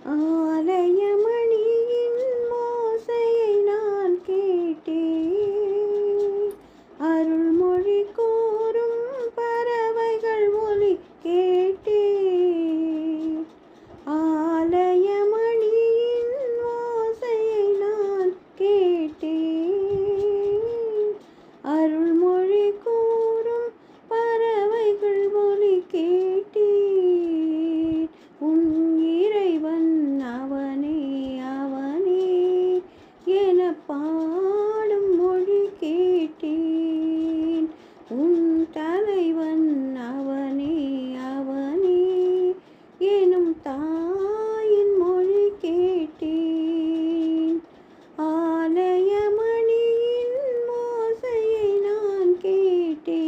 ஆலயமணியின் ஓசையை நான் கேட்டேன். அருள்மொழி கூறும் பறவைகள் ஒலி கேட்டேன். ஆலயமணியின் ஓசையை நான் கேட்டேன். அருள்மொழி கூறும் பறவைகள் ஒலி கேட்டேன். உன் இறைவன் அவனே அவனே என பாடும் மொழி கேட்டேன். உன் தலைவன் அவனே அவனே எனும் தாயின் மொழி கேட்டேன். ஆலயமணியின் ஓசையை நான் கேட்டேன்.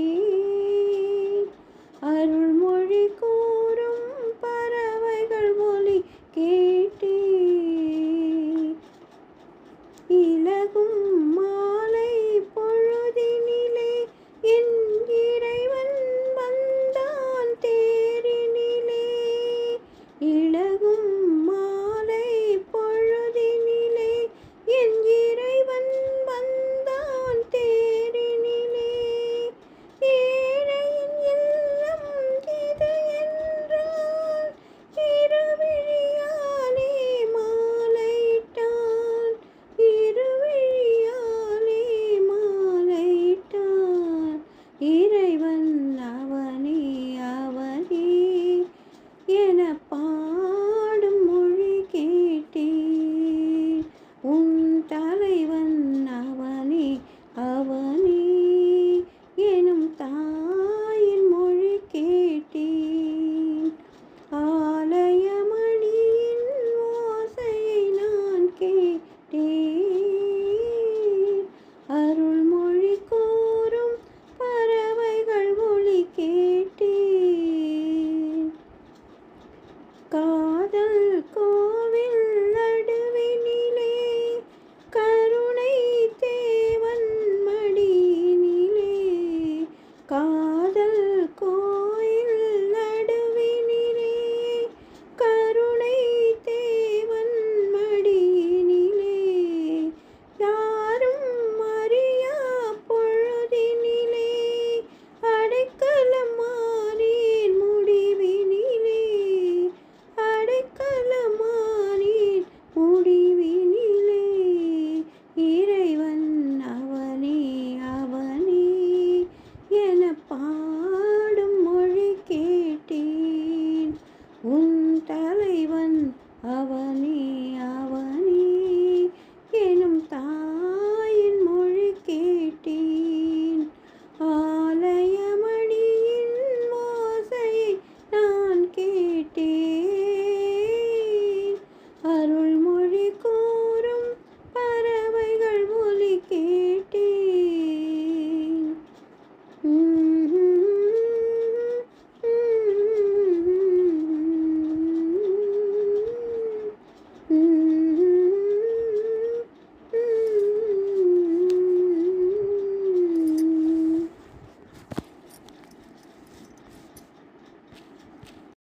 அருள்மொழி கூறும் பறவைகள் ஒலி கேட்டேன். இலகும் மாலை பொழுதினிலே என் இறைவன் வந்தான் தேரினிலே. இலகும் மாலை பொழுதினிலே என் இறைவன் வந்தான் தேரினிலே. ஏழையின் இல்லம் இது என்றால் இருவிழியாலே மாலையிட்டான். இருவிழியாலே மாலையிட்டான். இறைவன் அவனே அவனே என பாடும் மொழி கேட்டேன். உன் தலைவன் அவனே அவனே எனும் தாயின் மொழி கேட்டேன். ஆலயமணியின் ஓசையை நான் கேட்டேன். அருள்மொழி கூறும் பறவைகள் ஒலி கேட்டேன். காதல் கோவில் நடுவினிலே கருணை தேவன் மடியினிலே. காதல் கோயில் நடுவினிலே கருணை தேவன் மடியினிலே. யாரும் அறியா பொழுதினிலே அடைக்கலமானேன் முடிவினிலே. அடைக்கலமானேன் முடிவினிலே. இறைவன் அவனே அவனே என பாடும் மொழி கேட்டேன். உன் தலைவன் அவன்